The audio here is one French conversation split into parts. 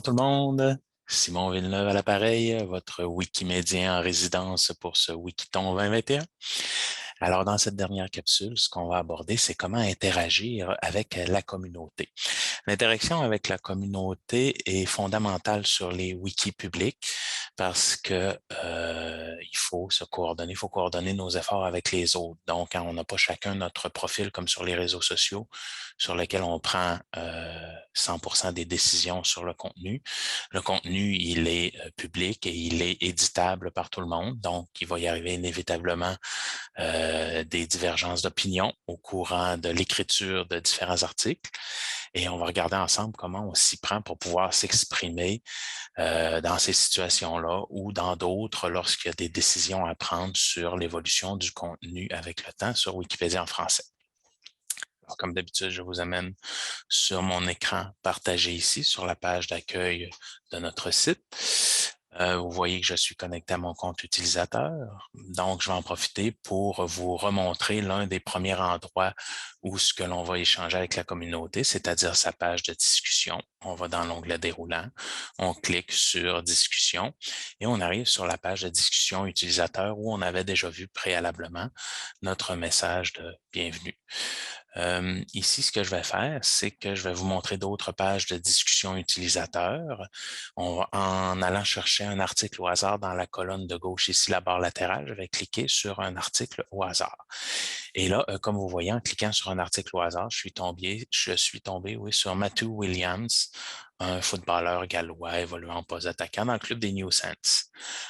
tout le monde. Simon Villeneuve à l'appareil, votre Wikimédien en résidence pour ce Wikiton 2021. Alors, dans cette dernière capsule, ce qu'on va aborder, c'est comment interagir avec la communauté. L'interaction avec la communauté est fondamentale sur les wikis publics parce que il faut se coordonner, il faut coordonner nos efforts avec les autres. Donc, quand on n'a pas chacun notre profil comme sur les réseaux sociaux sur lequel on prend 100% des décisions sur le contenu, il est public et il est éditable par tout le monde. Donc, il va y arriver inévitablement des divergences d'opinion au courant de l'écriture de différents articles. Et on va regarder ensemble comment on s'y prend pour pouvoir s'exprimer dans ces situations-là ou dans d'autres lorsqu'il y a des décisions à prendre sur l'évolution du contenu avec le temps sur Wikipédia en français. Alors, comme d'habitude, je vous amène sur mon écran partagé ici sur la page d'accueil de notre site. Vous voyez que je suis connecté à mon compte utilisateur. Donc, je vais en profiter pour vous remontrer l'un des premiers endroits où ce que l'on va échanger avec la communauté, c'est-à-dire sa page de discussion. On va dans l'onglet déroulant, on clique sur discussion et on arrive sur la page de discussion utilisateur où on avait déjà vu préalablement notre message de bienvenue. Ici, ce que je vais faire, c'est que je vais vous montrer d'autres pages de discussion utilisateur. En allant chercher un article au hasard dans la colonne de gauche, ici, la barre latérale, je vais cliquer sur un article au hasard. Et là, comme vous voyez, en cliquant sur un article au hasard, je suis tombé oui, sur Matthew Williams, un footballeur gallois évoluant en poste d'attaquant dans le club des New Saints.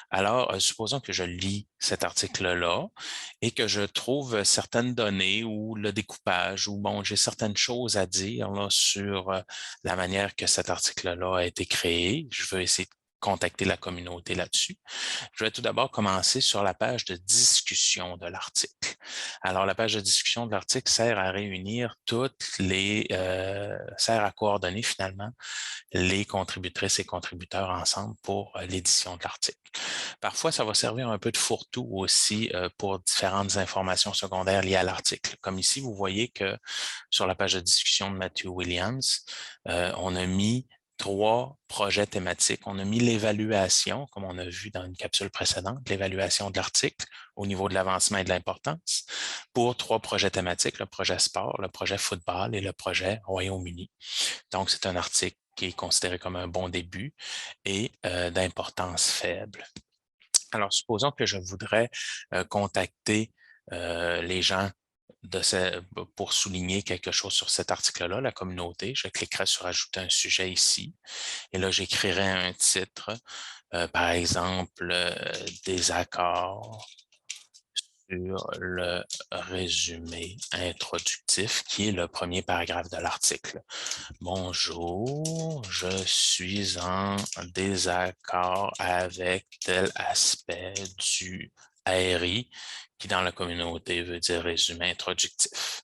Alors, supposons que je lis cet article-là et que je trouve certaines données ou le découpage ou bon, j'ai certaines choses à dire là, sur la manière que cet article-là a été créé. Je veux essayer de contacter la communauté là-dessus. Je vais tout d'abord commencer sur la page de discussion de l'article. Alors, la page de discussion de l'article sert à réunir sert à coordonner finalement les contributrices et contributeurs ensemble pour l'édition de l'article. Parfois, ça va servir un peu de fourre-tout aussi pour différentes informations secondaires liées à l'article. Comme ici, vous voyez que sur la page de discussion de Matthew Williams, on a mis 3 projets thématiques. On a mis l'évaluation, comme on a vu dans une capsule précédente, l'évaluation de l'article au niveau de l'avancement et de l'importance pour 3 projets thématiques, le projet sport, le projet football et le projet Royaume-Uni. Donc, c'est un article qui est considéré comme un bon début et d'importance faible. Alors, supposons que je voudrais contacter les gens pour souligner quelque chose sur cet article-là, la communauté. Je cliquerai sur Ajouter un sujet ici. Et là, j'écrirai un titre, par exemple, Désaccord sur le résumé introductif, qui est le premier paragraphe de l'article. Bonjour, je suis en désaccord avec tel aspect du RI, qui dans la communauté veut dire résumé introductif.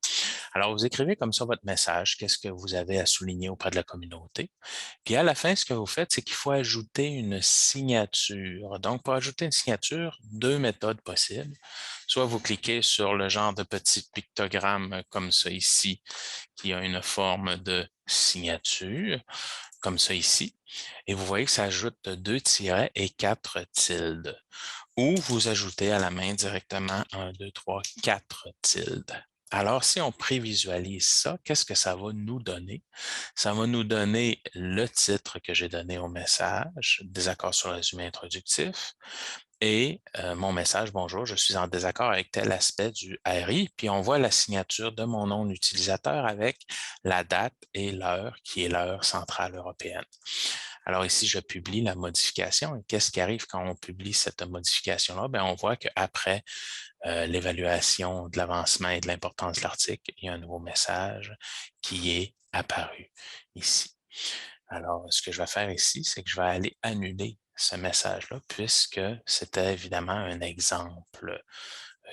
Alors, vous écrivez comme ça votre message, qu'est-ce que vous avez à souligner auprès de la communauté. Puis à la fin, ce que vous faites, c'est qu'il faut ajouter une signature. Donc, pour ajouter une signature, 2 méthodes possibles. Soit vous cliquez sur le genre de petit pictogramme comme ça ici, qui a une forme de signature, comme ça ici, et vous voyez que ça ajoute 2 tirets et 4 tildes. Ou vous ajoutez à la main directement 1, 2, 3, 4 tildes. Alors, si on prévisualise ça, qu'est-ce que ça va nous donner? Ça va nous donner le titre que j'ai donné au message, désaccord sur le résumé introductif, et mon message, bonjour, je suis en désaccord avec tel aspect du RI, puis on voit la signature de mon nom d'utilisateur avec la date et l'heure, qui est l'heure centrale européenne. Alors ici, je publie la modification. Et qu'est-ce qui arrive quand on publie cette modification-là? Bien, on voit qu'après l'évaluation de l'avancement et de l'importance de l'article, il y a un nouveau message qui est apparu ici. Alors, ce que je vais faire ici, c'est que je vais aller annuler ce message-là, puisque c'était évidemment un exemple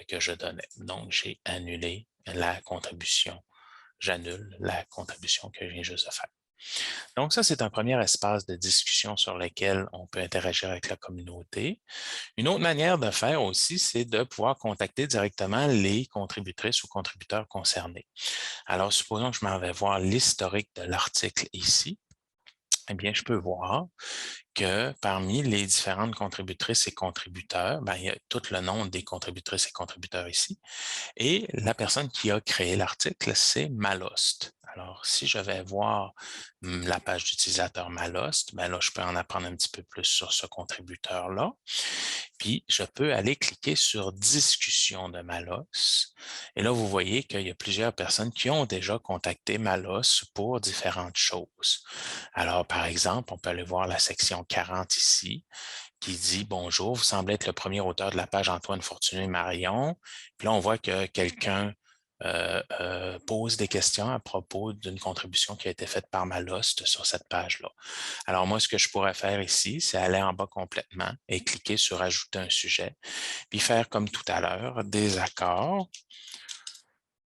que je donnais. Donc, j'ai annulé la contribution. J'annule la contribution que je viens juste de faire. Donc, ça, c'est un premier espace de discussion sur lequel on peut interagir avec la communauté. Une autre manière de faire aussi, c'est de pouvoir contacter directement les contributrices ou contributeurs concernés. Alors, supposons que je m'en vais voir l'historique de l'article ici. eh bien, je peux voir que parmi les différentes contributrices et contributeurs, ben, il y a tout le nom des contributrices et contributeurs ici. Et la personne qui a créé l'article, c'est Malost. Alors, si je vais voir la page d'utilisateur Malost, ben là, je peux en apprendre un petit peu plus sur ce contributeur-là. Puis, je peux aller cliquer sur Discussion de Malos. Et là, vous voyez qu'il y a plusieurs personnes qui ont déjà contacté Malos pour différentes choses. Alors, par exemple, on peut aller voir la section 40 ici, qui dit «Bonjour, vous semblez être le premier auteur de la page Antoine Fortuné Marion». Puis là, on voit que quelqu'un pose des questions à propos d'une contribution qui a été faite par Malost sur cette page-là. Alors moi, ce que je pourrais faire ici, c'est aller en bas complètement et cliquer sur Ajouter un sujet, puis faire comme tout à l'heure, des accords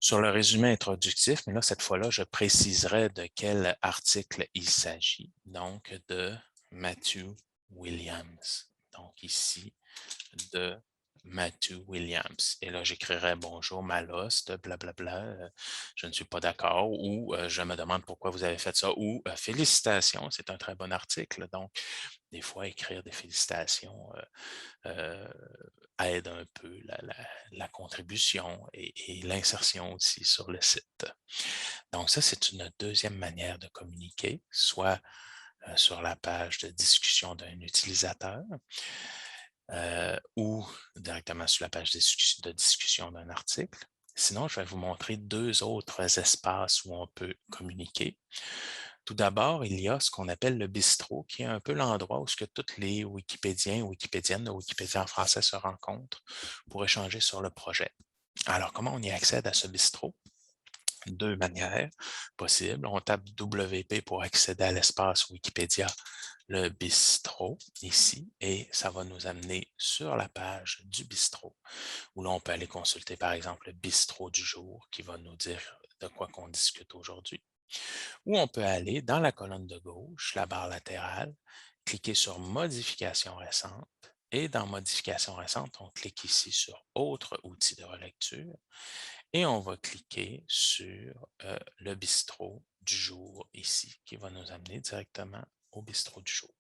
sur le résumé introductif, mais là, cette fois-là, je préciserai de quel article il s'agit, donc de Matthew Williams. Donc ici, de Matthew Williams. Et là, j'écrirai bonjour, Malost, blablabla, je ne suis pas d'accord, ou je me demande pourquoi vous avez fait ça, ou félicitations, c'est un très bon article. Donc, des fois, écrire des félicitations euh, aide un peu la contribution et l'insertion aussi sur le site. Donc, ça, c'est une deuxième manière de communiquer, soit sur la page de discussion d'un utilisateur, ou directement sur la page de discussion d'un article. Sinon, je vais vous montrer deux autres espaces où on peut communiquer. Tout d'abord, il y a ce qu'on appelle le bistrot, qui est un peu l'endroit où ce que tous les Wikipédiens, Wikipédiennes de Wikipédia en français se rencontrent pour échanger sur le projet. Alors, comment on y accède à ce bistrot? Deux manières possibles. On tape WP pour accéder à l'espace Wikipédia, le bistrot ici, et ça va nous amener sur la page du bistrot, où là, on peut aller consulter, par exemple, le bistrot du jour qui va nous dire de quoi qu'on discute aujourd'hui. Ou on peut aller dans la colonne de gauche, la barre latérale, cliquer sur Modifications récentes, et dans Modifications récentes, on clique ici sur Autres outils de relecture, et on va cliquer sur le bistrot du jour ici, qui va nous amener directement au bistrot du jour.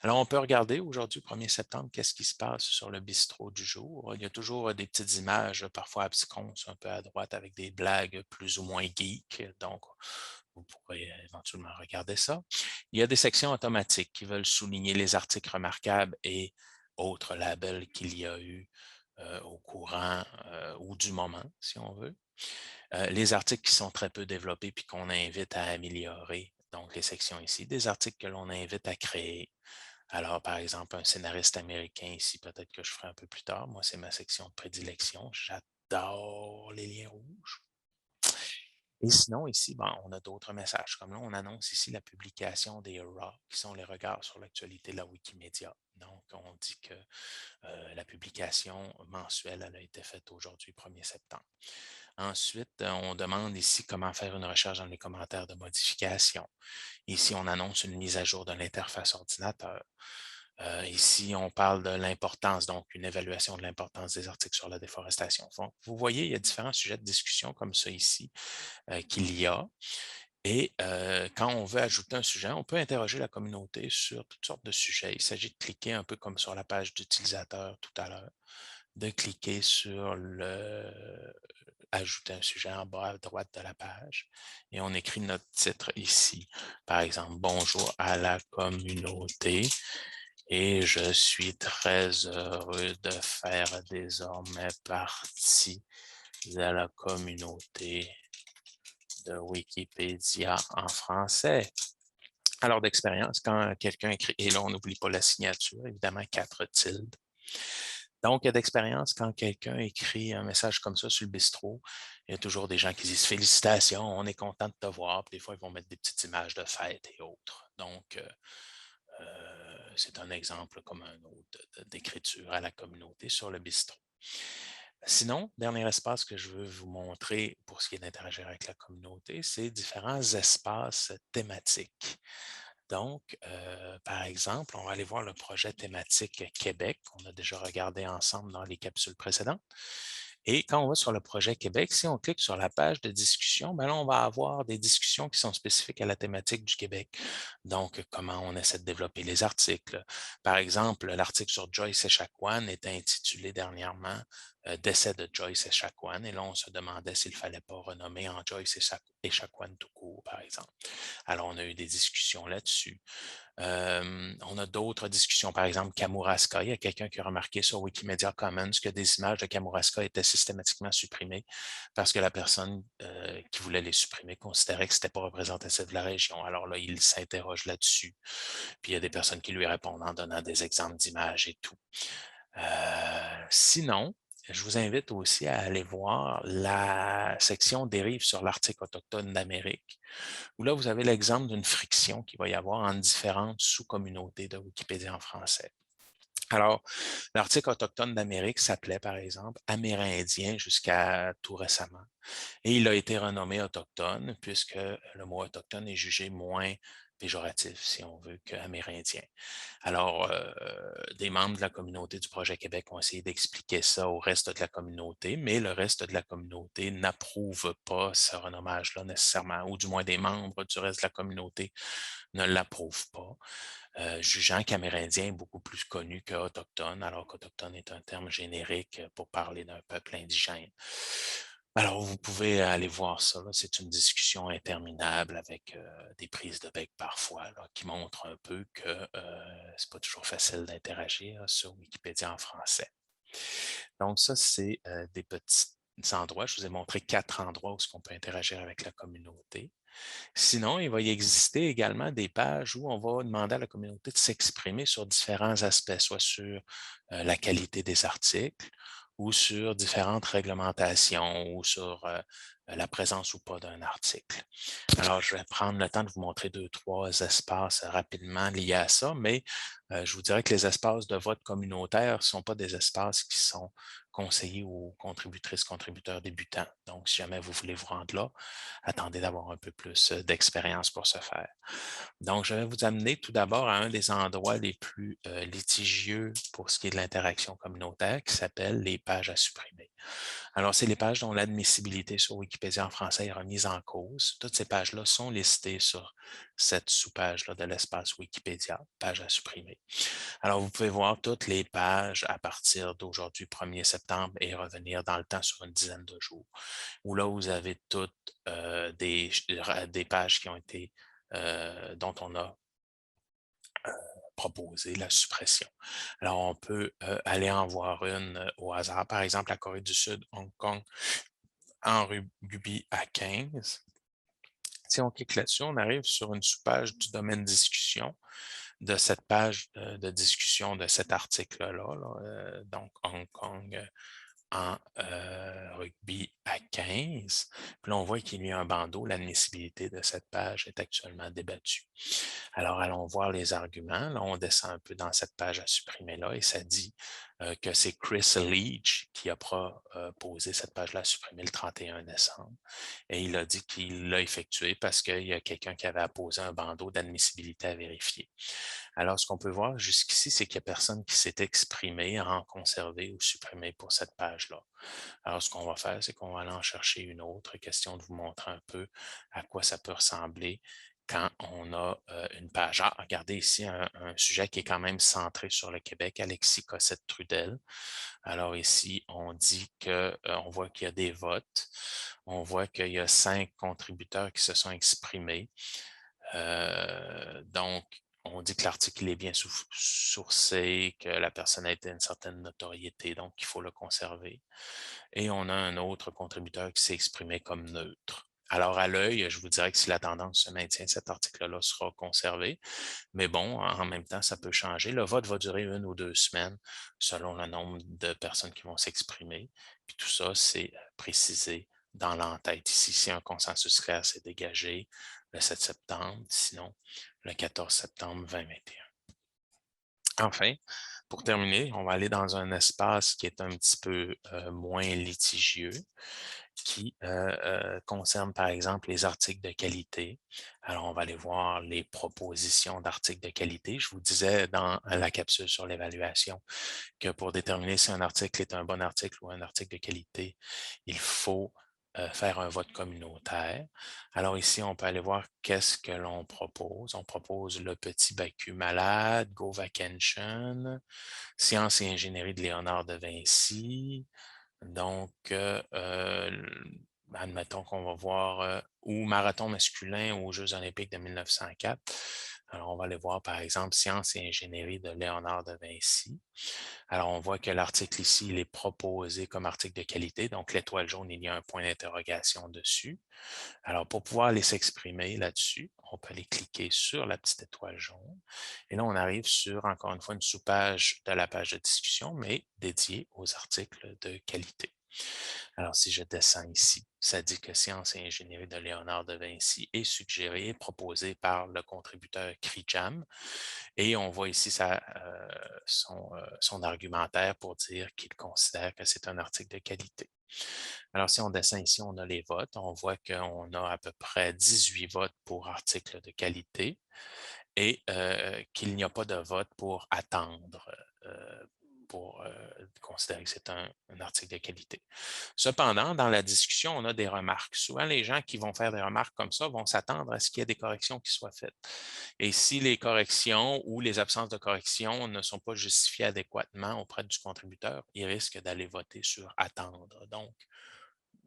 Alors, on peut regarder aujourd'hui, 1er septembre, qu'est-ce qui se passe sur le bistrot du jour. Il y a toujours des petites images, parfois absconses, un peu à droite, avec des blagues plus ou moins geeks. Donc, vous pourrez éventuellement regarder ça. Il y a des sections automatiques qui veulent souligner les articles remarquables et autres labels qu'il y a eu au courant ou du moment, si on veut. Les articles qui sont très peu développés puis qu'on invite à améliorer, donc les sections ici, des articles que l'on invite à créer. Alors, par exemple, un scénariste américain ici, peut-être que je ferai un peu plus tard. Moi, c'est ma section de prédilection. J'adore les liens rouges. Et sinon, ici, bon, on a d'autres messages. Comme là, on annonce ici la publication des RAW, qui sont les regards sur l'actualité de la Wikimedia. Donc, on dit que la publication mensuelle, elle a été faite aujourd'hui, 1er septembre. Ensuite, on demande ici comment faire une recherche dans les commentaires de modification. Ici, on annonce une mise à jour de l'interface ordinateur. Ici, on parle de l'importance, donc une évaluation de l'importance des articles sur la déforestation. Donc, vous voyez, il y a différents sujets de discussion comme ça ici qu'il y a. Et quand on veut ajouter un sujet, on peut interroger la communauté sur toutes sortes de sujets. Il s'agit de cliquer un peu comme sur la page d'utilisateur tout à l'heure, de cliquer sur le ajouter un sujet en bas à droite de la page et on écrit notre titre ici. Par exemple, bonjour à la communauté et je suis très heureux de faire désormais partie de la communauté de Wikipédia en français. Alors, d'expérience, quand quelqu'un écrit, et là, on n'oublie pas la signature, évidemment, 4 tildes. Donc, d'expérience, quand quelqu'un écrit un message comme ça sur le bistrot, il y a toujours des gens qui disent félicitations, on est content de te voir. Puis des fois, ils vont mettre des petites images de fête et autres. Donc, c'est un exemple comme un autre d'écriture à la communauté sur le bistrot. Sinon, dernier espace que je veux vous montrer pour ce qui est d'interagir avec la communauté, c'est différents espaces thématiques. Donc, par exemple, on va aller voir le projet thématique Québec qu'on a déjà regardé ensemble dans les capsules précédentes. Et quand on va sur le projet Québec, si on clique sur la page de discussion, ben là, on va avoir des discussions qui sont spécifiques à la thématique du Québec. Donc, comment on essaie de développer les articles. Par exemple, l'article sur Joyce Echaquan est intitulé dernièrement Décès de Joyce Echaquan. Et là, on se demandait s'il ne fallait pas renommer en Joyce Echaquan tout court, par exemple. Alors, on a eu des discussions là-dessus. On a d'autres discussions, par exemple, Kamouraska. Il y a quelqu'un qui a remarqué sur Wikimedia Commons que des images de Kamouraska étaient systématiquement supprimées parce que la personne qui voulait les supprimer considérait que ce n'était pas représentatif de la région. Alors là, il s'interroge là-dessus. Puis il y a des personnes qui lui répondent en donnant des exemples d'images et tout. Sinon, je vous invite aussi à aller voir la section dérive sur l'article autochtone d'Amérique, où là, vous avez l'exemple d'une friction qu'il va y avoir entre différentes sous-communautés de Wikipédia en français. Alors, l'article autochtone d'Amérique s'appelait, par exemple, Amérindien jusqu'à tout récemment. Et il a été renommé autochtone puisque le mot autochtone est jugé moins péjoratif, si on veut, qu'amérindien. Alors, des membres de la communauté du Projet Québec ont essayé d'expliquer ça au reste de la communauté, mais le reste de la communauté n'approuve pas ce renommage-là nécessairement, ou du moins des membres du reste de la communauté ne l'approuvent pas, jugeant qu'Amérindien est beaucoup plus connu qu'Autochtone, alors qu'Autochtone est un terme générique pour parler d'un peuple indigène. Alors, vous pouvez aller voir ça. C'est une discussion interminable avec des prises de bec parfois là, qui montrent un peu que c'est pas toujours facile d'interagir sur Wikipédia en français. Donc, ça, c'est des petits endroits. Je vous ai montré 4 endroits où on peut interagir avec la communauté. Sinon, il va y exister également des pages où on va demander à la communauté de s'exprimer sur différents aspects, soit sur la qualité des articles ou sur différentes réglementations ou sur la présence ou pas d'un article. Alors, je vais prendre le temps de vous montrer 2, 3 espaces rapidement liés à ça, mais je vous dirais que les espaces de vote communautaire ne sont pas des espaces qui sont conseillés aux contributrices, contributeurs débutants. Donc, si jamais vous voulez vous rendre là, attendez d'avoir un peu plus d'expérience pour ce faire. Donc, je vais vous amener tout d'abord à un des endroits les plus litigieux pour ce qui est de l'interaction communautaire qui s'appelle les pages à supprimer. Alors, c'est les pages dont l'admissibilité sur Wikipédia en français est remise en cause. Toutes ces pages-là sont listées sur cette sous-page-là de l'espace Wikipédia, page à supprimer. Alors, vous pouvez voir toutes les pages à partir d'aujourd'hui, 1er septembre, et revenir dans le temps sur une dizaine de jours, où là, vous avez toutes des pages qui ont été, dont on a proposé la suppression. Alors, on peut aller en voir une au hasard. Par exemple, la Corée du Sud, Hong Kong, en rugby à 15. Si on clique là-dessus, on arrive sur une sous-page du domaine discussion de cette page de discussion de cet article-là, donc Hong Kong en rugby à 15. Puis là, on voit qu'il y a un bandeau. L'admissibilité de cette page est actuellement débattue. Alors, allons voir les arguments. Là, on descend un peu dans cette page à supprimer là et ça dit que c'est Chris Leach qui a proposé cette page-là à supprimer le 31 décembre. Et il a dit qu'il l'a effectué parce qu'il y a quelqu'un qui avait apposé un bandeau d'admissibilité à vérifier. Alors, ce qu'on peut voir jusqu'ici, c'est qu'il n'y a personne qui s'est exprimé à en conserver ou supprimer pour cette page-là. Alors, ce qu'on va faire, c'est qu'on va aller en chercher une autre, question de vous montrer un peu à quoi ça peut ressembler quand on a une page. Ah, regardez ici un sujet qui est quand même centré sur le Québec, Alexis Cossette-Trudel. Alors ici, on dit que on voit qu'il y a des votes. On voit qu'il y a 5 contributeurs qui se sont exprimés. Donc, on dit que l'article est bien sourcé, que la personne a été une certaine notoriété, donc il faut le conserver. Et on a un autre contributeur qui s'est exprimé comme neutre. Alors, à l'œil, je vous dirais que si la tendance se maintient, cet article-là sera conservé. Mais bon, en même temps, ça peut changer. Le vote va durer 1 ou 2 semaines selon le nombre de personnes qui vont s'exprimer. Puis tout ça, c'est précisé dans l'entête. Ici, si un consensus clair s'est dégagé le 7 septembre, sinon le 14 septembre 2021. Enfin, Pour terminer, on va aller dans un espace qui est un petit peu moins litigieux, qui concerne par exemple les articles de qualité. Alors, on va aller voir les propositions d'articles de qualité. Je vous disais dans la capsule sur l'évaluation que pour déterminer si un article est un bon article ou un article de qualité, il faut faire un vote communautaire. Alors ici, on peut aller voir qu'est-ce que l'on propose. On propose le petit Bacu malade, Go Vacation, Sciences et ingénierie de Léonard de Vinci. Donc, admettons qu'on va voir ou marathon masculin aux Jeux olympiques de 1904. Alors, on va aller voir, par exemple, Sciences et ingénierie de Léonard de Vinci. Alors, on voit que l'article ici, il est proposé comme article de qualité. Donc, l'étoile jaune, il y a un point d'interrogation dessus. Alors, pour pouvoir aller s'exprimer là-dessus, on peut aller cliquer sur la petite étoile jaune. Et là, on arrive sur, encore une fois, une sous-page de la page de discussion, mais dédiée aux articles de qualité. Alors, si je descends ici, ça dit que Sciences et ingénierie de Léonard de Vinci est suggéré et proposé par le contributeur CRIJAM. Et on voit ici son argumentaire pour dire qu'il considère que c'est un article de qualité. Alors, si on descend ici, on a les votes. On voit qu'on a à peu près 18 votes pour article de qualité et qu'il n'y a pas de vote pour attendre, pour considérer que c'est un article de qualité. Cependant, dans la discussion, on a des remarques. Souvent, les gens qui vont faire des remarques comme ça vont s'attendre à ce qu'il y ait des corrections qui soient faites. Et si les corrections ou les absences de corrections ne sont pas justifiées adéquatement auprès du contributeur, il risque d'aller voter sur attendre. Donc,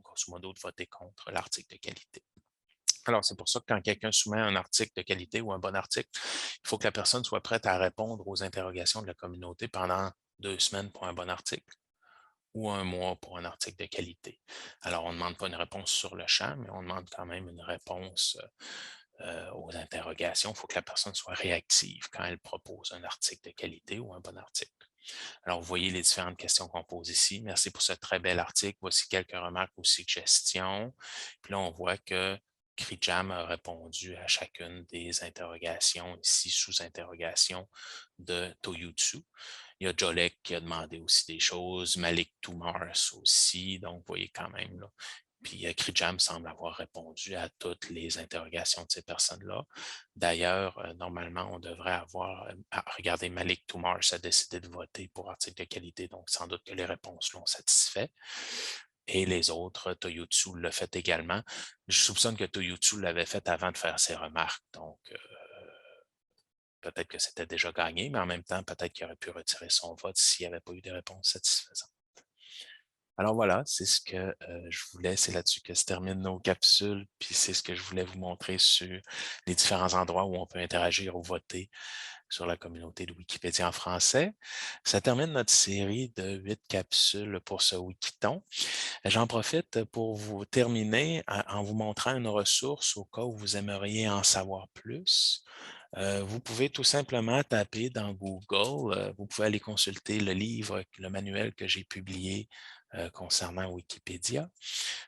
grosso modo, de voter contre l'article de qualité. Alors, c'est pour ça que quand quelqu'un soumet un article de qualité ou un bon article, il faut que la personne soit prête à répondre aux interrogations de la communauté pendant 2 semaines pour un bon article ou 1 mois pour un article de qualité. Alors, on ne demande pas une réponse sur le champ, mais on demande quand même une réponse aux interrogations. Il faut que la personne soit réactive quand elle propose un article de qualité ou un bon article. Alors, vous voyez les différentes questions qu'on pose ici. Merci pour ce très bel article. Voici quelques remarques ou suggestions. Puis là, on voit que CRIJAM a répondu à chacune des interrogations ici, sous-interrogations de Toyotsu. Il y a Jolek qui a demandé aussi des choses, Malik Toumars aussi, donc vous voyez quand même là. Puis CRIJAM semble avoir répondu à toutes les interrogations de ces personnes-là. D'ailleurs, normalement, on devrait avoir, regardez, Malik Toumars a décidé de voter pour article de qualité, donc sans doute que les réponses l'ont satisfait. Et les autres, Toyotsu l'a fait également. Je soupçonne que Toyotsu l'avait fait avant de faire ses remarques, donc peut-être que c'était déjà gagné, mais en même temps, peut-être qu'il aurait pu retirer son vote s'il n'y avait pas eu de réponse satisfaisante. Alors voilà, c'est ce que je voulais, c'est là-dessus que se terminent nos capsules, puis c'est ce que je voulais vous montrer sur les différents endroits où on peut interagir ou voter sur la communauté de Wikipédia en français. Ça termine notre série de 8 capsules pour ce Wikiton. J'en profite pour vous terminer en vous montrant une ressource au cas où vous aimeriez en savoir plus. Vous pouvez tout simplement taper dans Google, vous pouvez aller consulter le livre, le manuel que j'ai publié concernant Wikipédia.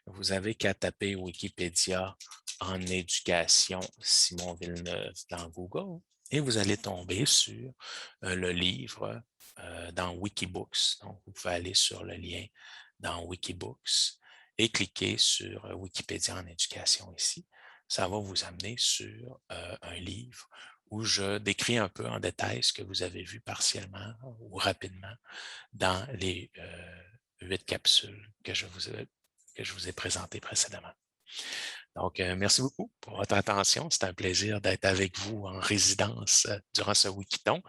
Vous avez qu'à taper Wikipédia en éducation Simon Villeneuve dans Google et vous allez tomber sur le livre dans Wikibooks. Donc, vous pouvez aller sur le lien dans Wikibooks et cliquer sur Wikipédia en éducation ici. Ça va vous amener sur un livre où je décris un peu en détail ce que vous avez vu partiellement ou rapidement dans les 8 capsules que je vous ai présentées précédemment. Donc, merci beaucoup pour votre attention. C'est un plaisir d'être avec vous en résidence durant ce Wikiton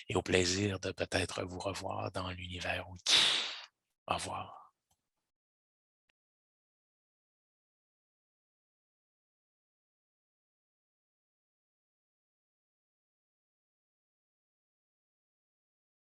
et au plaisir de peut-être vous revoir dans l'univers Wiki. Au revoir.